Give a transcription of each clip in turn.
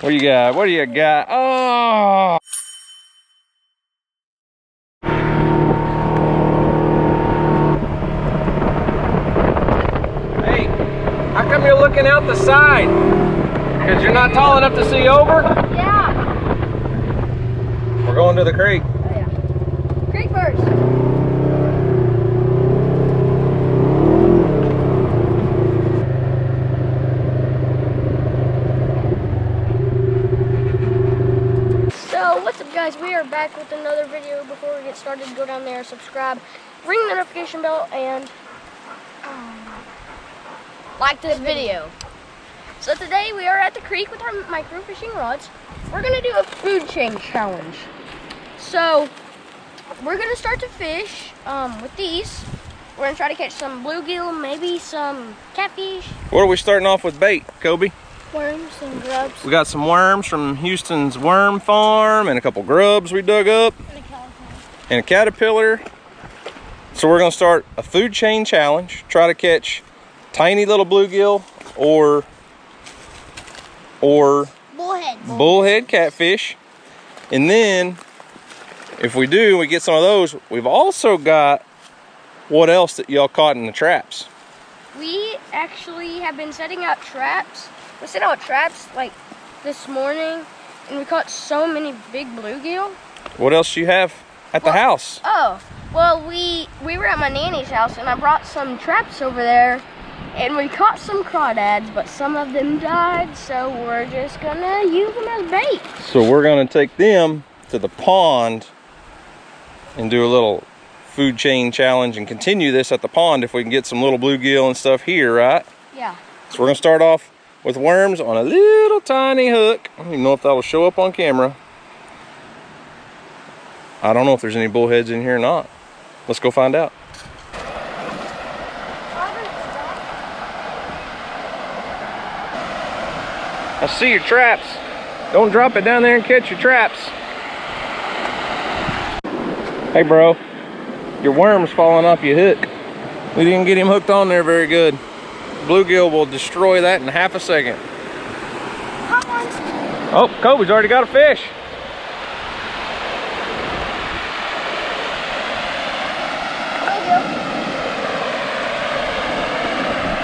What do you got? What do you got? Oh! Hey, how come you're looking out the side? Because you're not tall enough to see over? Yeah. We're going to the creek. Oh, yeah. Creek first. So, what's up guys? We are back with another video. Before we get started, go down there, subscribe, ring the notification bell, and like this video. So today we are at the creek with our micro fishing rods. We're gonna do a food chain challenge. So we're gonna start to fish with these. We're gonna try to catch some bluegill, maybe some catfish. What are we starting off with bait, Kobe? Worms and grubs. We got some worms from Houston's worm farm and a couple grubs we dug up. And a caterpillar. So we're gonna start a food chain challenge. Try to catch tiny little bluegill or bullhead catfish. And then if we do, we get some of those. We've also got what else that y'all caught in the traps? We actually have been setting out traps. We set out traps like this morning, and we caught so many big bluegill. What else do you have at the house? Oh, well, we were at my nanny's house, and I brought some traps over there, and we caught some crawdads, but some of them died, so we're just gonna use them as bait. So we're gonna take them to the pond and do a little food chain challenge and continue this at the pond if we can get some little bluegill and stuff here, right? Yeah. So we're gonna start off with worms on a little tiny hook. I don't even know if that'll show up on camera. I don't know if there's any bullheads in here or not. Let's go find out. I see your traps. Don't drop it down there and catch your traps. Hey bro, your worm's falling off your hook. We didn't get him hooked on there very good. Bluegill will destroy that in half a second. Oh, Kobe's already got a fish.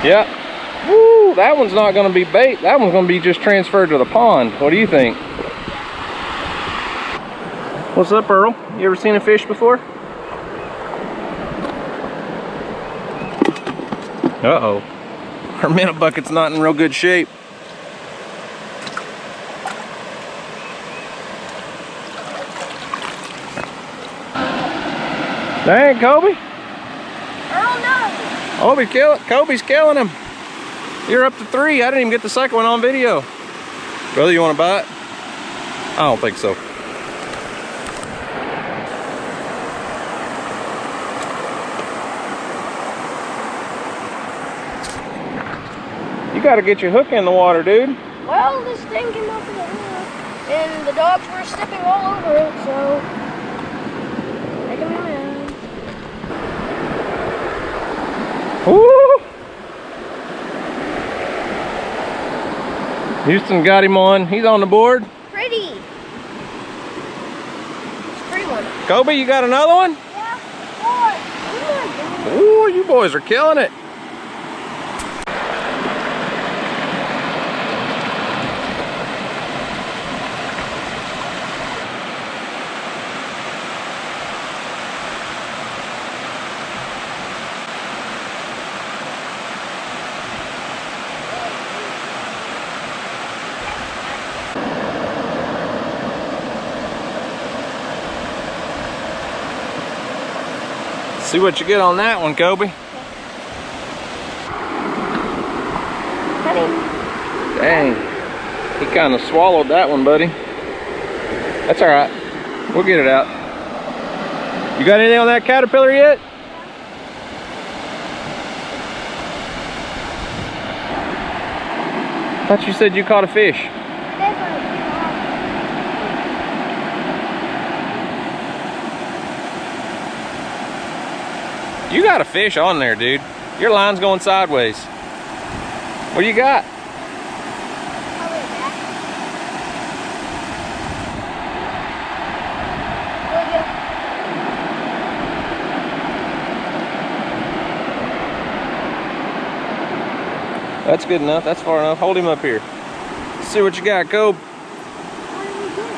Yeah. Woo, that one's not gonna be bait. That one's gonna be just transferred to the pond. What do you think? What's up, Earl? You ever seen a fish before? Uh-oh. Our minnow bucket's not in real good shape. Dang, Kobe. Earl, no. Kobe's killing him. You're up to 3. I didn't even get the second one on video. Brother, you want to buy it? I don't think so. You got to get your hook in the water, dude. Well, this thing came off of the hook, and the dogs were stepping all over it, so making me mad. Woo! Houston got him on. He's on the board. Pretty. It's a pretty one. Kobe, you got another one? Yeah, boy. Oh my God. Ooh, you boys are killing it. See what you get on that one, Kobe. Dang. He kind of swallowed that one, buddy. That's all right. We'll get it out. You got anything on that caterpillar yet? I thought you said you caught a fish. You got a fish on there, dude. Your line's going sideways. What do you got? That's good enough. That's far enough. Hold him up here. Let's see what you got, Cobe. What are we doing?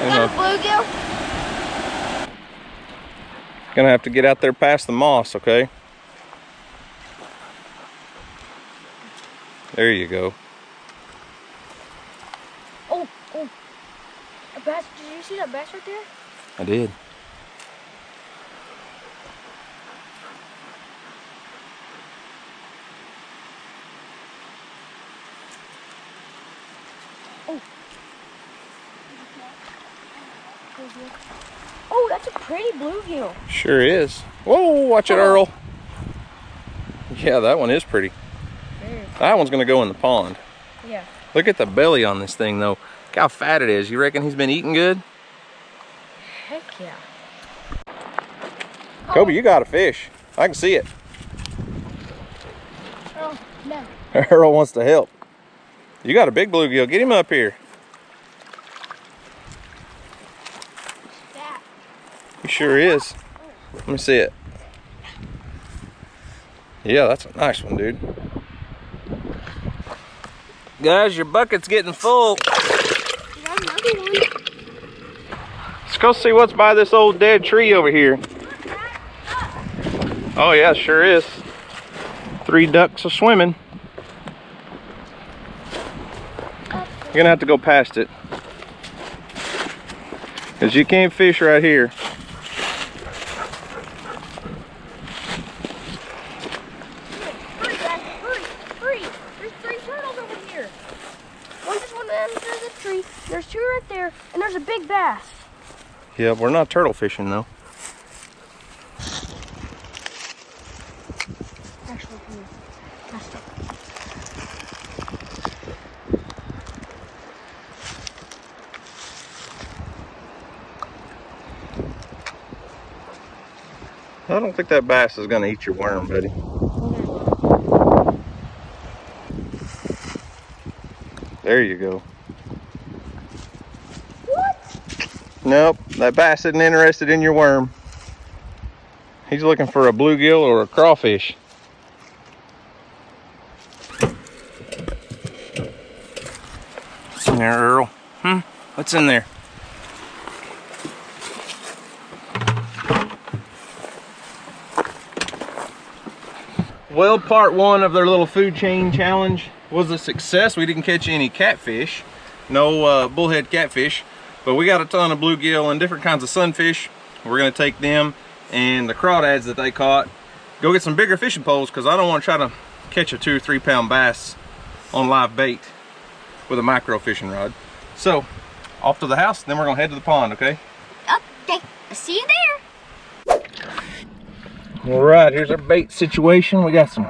Got a bluegill? Gonna have to get out there past the moss, okay? There you go. Oh, a bass. Did you see that bass right there? I did. Oh, that's a pretty bluegill. Sure is. Whoa, watch it, Earl. Yeah, that one is pretty. That one's gonna go in the pond. Yeah. Look at the belly on this thing, though. Look how fat it is. You reckon he's been eating good? Heck yeah. Kobe, you got a fish. I can see it. Oh, no. Earl wants to help. You got a big bluegill. Get him up here. That. He sure is. Let me see it. Yeah, that's a nice one, dude. Guys, your bucket's getting full. You got another one. Let's go see what's by this old dead tree over here. Oh yeah, sure is. 3 ducks are swimming. You're gonna have to go past it, because you can't fish right here. Hurry. There's 3 turtles over here. One just went under the tree. There's 2 right there, and there's a big bass. Yeah, we're not turtle fishing though. Actually, messed up. I don't think that bass is gonna eat your worm, buddy. There you go. What? Nope, that bass isn't interested in your worm. He's looking for a bluegill or a crawfish. What's in there, Earl? What's in there? Well, part 1 of their little food chain challenge was a success. We didn't catch any catfish, no bullhead catfish, but we got a ton of bluegill and different kinds of sunfish. We're gonna take them and the crawdads that they caught, go get some bigger fishing poles, because I don't want to try to catch a 2 or 3 pound bass on live bait with a micro fishing rod. So off to the house, then we're gonna head to the pond, okay? Okay, I'll see you there. All right, here's our bait situation. We got some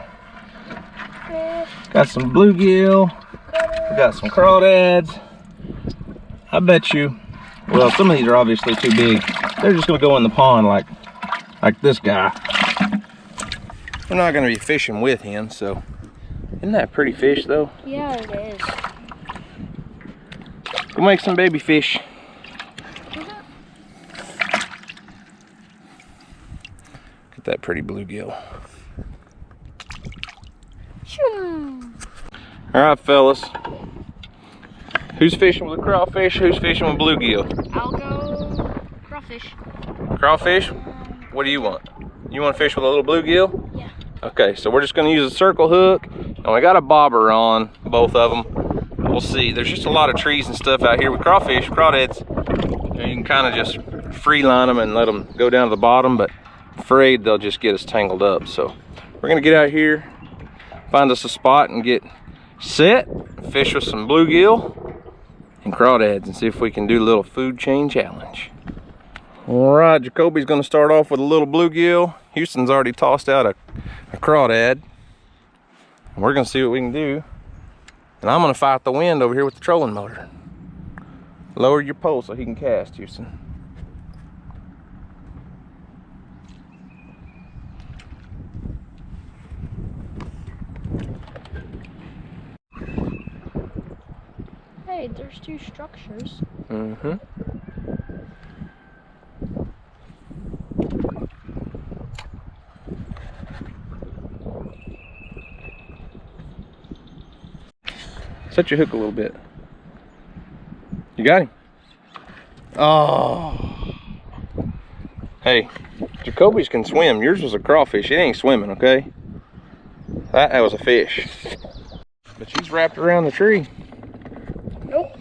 bluegill, we got some crawdads. I bet you, well, some of these are obviously too big. They're just gonna go in the pond like this guy. We're not gonna be fishing with him, so. Isn't that a pretty fish though? Yeah, it is. Go make some baby fish. Get that pretty bluegill. All right, fellas. Who's fishing with a crawfish? Who's fishing with bluegill? I'll go crawfish. Crawfish? What do you want? You want to fish with a little bluegill? Yeah. Okay, so we're just going to use a circle hook, and we got a bobber on both of them. We'll see. There's just a lot of trees and stuff out here with crawfish, crawdads. You can kind of just free line them and let them go down to the bottom, but I'm afraid they'll just get us tangled up. So we're going to get out here, find us a spot and get set, fish with some bluegill and crawdads, and see if we can do a little food chain challenge. All right, Jacoby's going to start off with a little bluegill. Houston's already tossed out a crawdad. And we're going to see what we can do. And I'm going to fight the wind over here with the trolling motor. Lower your pole so he can cast, Houston. Hey, there's 2 structures. Mm-hmm. Set your hook a little bit. You got him? Oh. Hey, Jacoby's can swim. Yours was a crawfish. It ain't swimming, okay? That was a fish. But she's wrapped around the tree. Nope.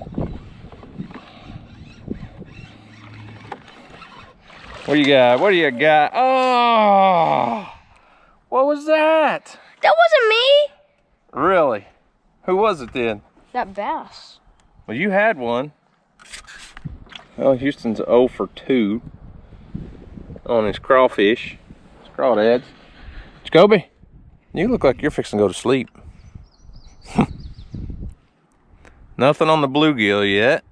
What do you got? What do you got? Oh! What was that? That wasn't me. Really? Who was it then? That bass. Well, you had one. Well, Houston's 0 for 2 on his crawfish. His crawdads. Jacoby, you look like you're fixing to go to sleep. Nothing on the bluegill yet.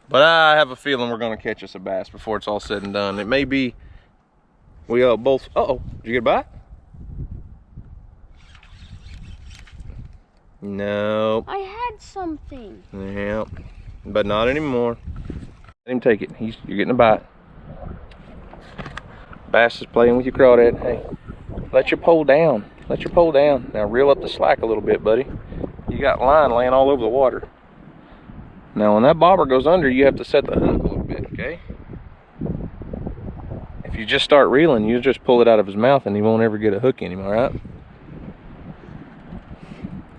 But I have a feeling we're going to catch us a bass before it's all said and done. It may be we both. Uh-oh, did you get a bite? No. I had something. Yeah, but not anymore. Let him take it. You're getting a bite. Bass is playing with your crawdad. Hey, let your pole down. Let your pole down. Now reel up the slack a little bit, buddy. You got line laying all over the water. Now when that bobber goes under, you have to set the hook a little bit, okay? If you just start reeling, you just pull it out of his mouth and he won't ever get a hook in him, all right?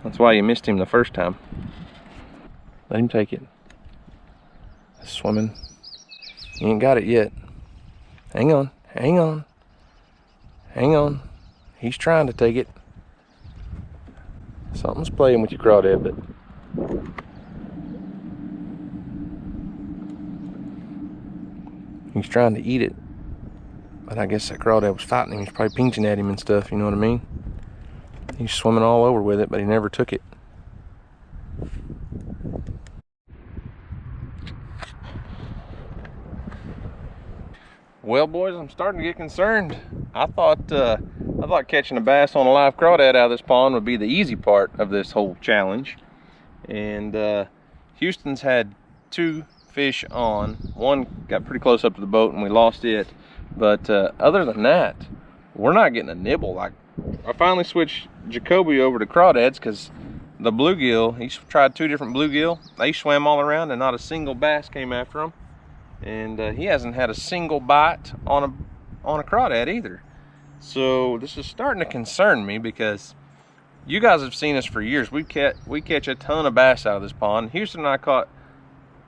That's why you missed him the first time. Let him take it. Swimming. You ain't got it yet. Hang on, hang on. Hang on. He's trying to take it. Something's playing with your crawdad, but he's trying to eat it. But I guess that crawdad was fighting him. He's probably pinching at him and stuff, you know what I mean? He's swimming all over with it, but he never took it. Well, boys, I'm starting to get concerned. I thought catching a bass on a live crawdad out of this pond would be the easy part of this whole challenge. And Houston's had 2 fish on. One got pretty close up to the boat and we lost it. But other than that, we're not getting a nibble. Like, I finally switched Jacoby over to crawdads because the bluegill, he's tried 2 different bluegill. They swam all around and not a single bass came after him. And he hasn't had a single bite on a crawdad either. So this is starting to concern me because you guys have seen us for years. We catch a ton of bass out of this pond. Houston and I caught,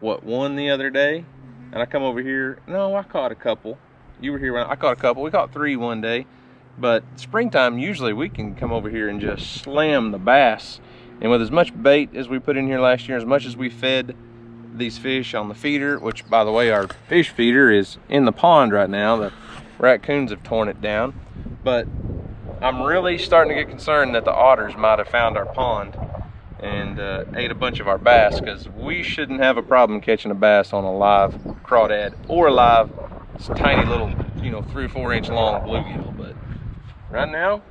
what, 1 the other day? And I come over here. No, I caught a couple. You were here when I caught a couple. We caught 3 one day. But springtime, usually we can come over here and just slam the bass. And with as much bait as we put in here last year, as much as we fed these fish on the feeder, which by the way, our fish feeder is in the pond right now. The raccoons have torn it down. But I'm really starting to get concerned that the otters might have found our pond and ate a bunch of our bass, because we shouldn't have a problem catching a bass on a live crawdad or a live tiny little, 3 or 4 inch long bluegill. But right now,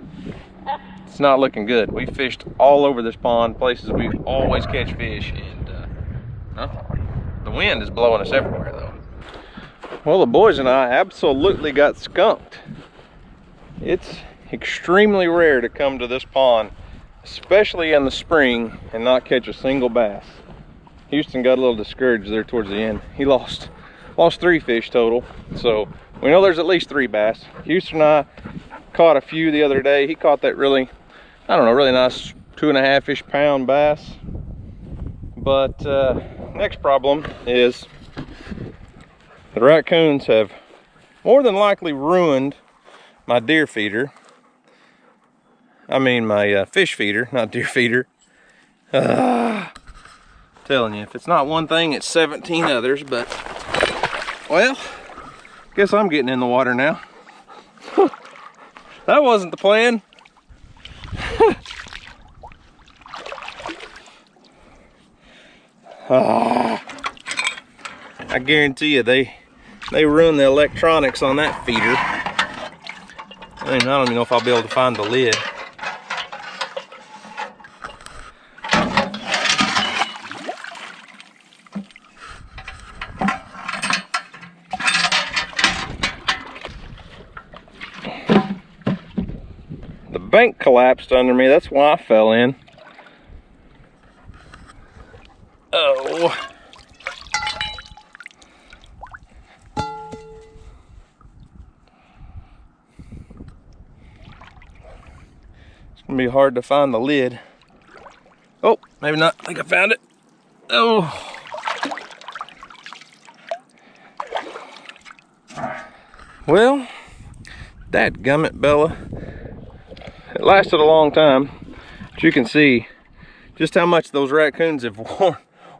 it's not looking good. We fished all over this pond, places we always catch fish, and nothing. The wind is blowing us everywhere though. Well, the boys and I absolutely got skunked. It's extremely rare to come to this pond, especially in the spring, and not catch a single bass. Houston got a little discouraged there towards the end. He lost 3 fish total, so we know there's at least 3 bass. Houston and I caught a few the other day. He caught that really nice 2.5-ish pound bass. But next problem is the raccoons have more than likely ruined my deer feeder. I mean my fish feeder, not deer feeder. Telling you, if it's not one thing, it's 17 others. But well, guess I'm getting in the water now. That wasn't the plan. I guarantee you they ruined the electronics on that feeder. I don't even know if I'll be able to find the lid. The bank collapsed under me, that's why I fell in. Oh. It's gonna be hard to find the lid. Oh, maybe not. I think I found it. Oh. Well, dadgummit, Bella. It lasted a long time. But you can see just how much those raccoons have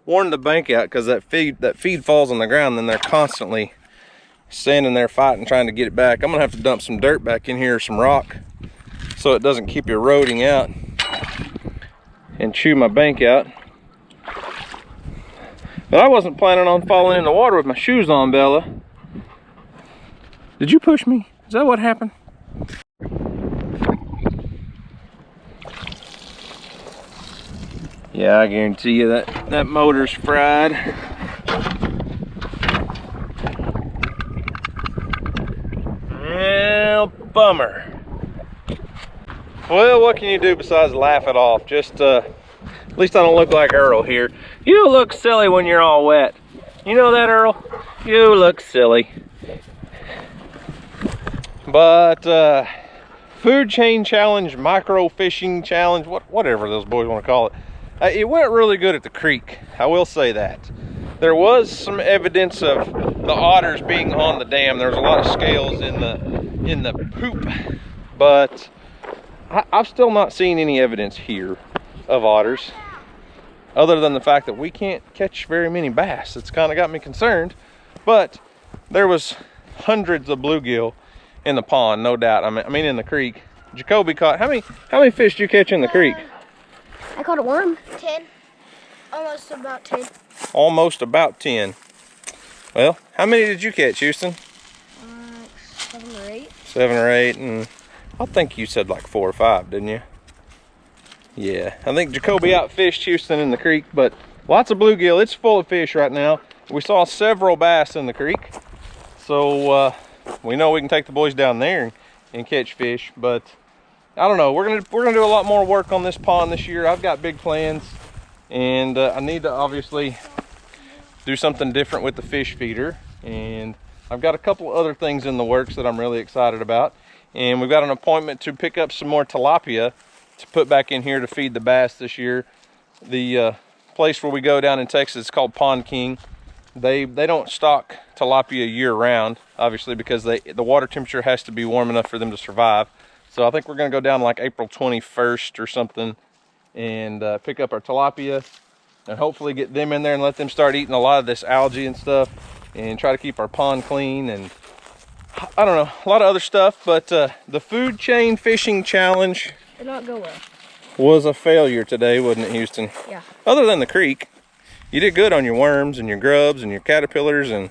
worn the bank out, because that feed falls on the ground, and they're constantly standing there fighting, trying to get it back. I'm gonna have to dump some dirt back in here, some rock, so it doesn't keep eroding out and chew my bank out. But I wasn't planning on falling in the water with my shoes on, Bella. Did you push me? Is that what happened? Yeah, I guarantee you that motor's fried. Well, bummer. Well, what can you do besides laugh it off? Just, at least I don't look like Earl here. You look silly when you're all wet. You know that, Earl? You look silly. But, food chain challenge, micro fishing challenge, whatever those boys want to call it. It went really good at the creek, I will say that. There was some evidence of the otters being on the dam. There was a lot of scales in the poop, but I've still not seen any evidence here of otters, other than the fact that we can't catch very many bass. It's kind of got me concerned, but there was hundreds of bluegill in the pond, no doubt. I mean in the creek. Jacoby caught, how many fish did you catch in the creek? I caught a worm. 10. Almost about 10. Almost about 10. Well, how many did you catch, Houston? 7 or 8. 7 or 8, and I think you said like 4 or 5, didn't you? Yeah, I think Jacoby outfished Houston in the creek, but lots of bluegill. It's full of fish right now. We saw several bass in the creek, so we know we can take the boys down there and catch fish. But I don't know. We're gonna do a lot more work on this pond this year. I've got big plans, and I need to obviously do something different with the fish feeder. And I've got a couple other things in the works that I'm really excited about. And we've got an appointment to pick up some more tilapia to put back in here to feed the bass this year. The place where we go down in Texas is called Pond King. They don't stock tilapia year round, obviously, because the water temperature has to be warm enough for them to survive. So I think we're gonna go down like April 21st or something and pick up our tilapia and hopefully get them in there and let them start eating a lot of this algae and stuff, and try to keep our pond clean, and I don't know, a lot of other stuff. But the food chain fishing challenge Did not go well. Was a failure today, wasn't it, Houston? Yeah. Other than the creek, you did good on your worms and your grubs and your caterpillars, and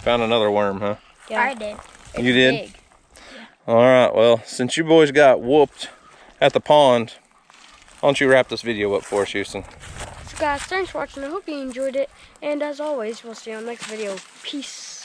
found another worm, huh? Yeah, I did. You did? Big. Yeah. All right, well, since you boys got whooped at the pond, why don't you wrap this video up for us, Houston? So guys, thanks for watching. I hope you enjoyed it. And as always, we'll see you on the next video. Peace.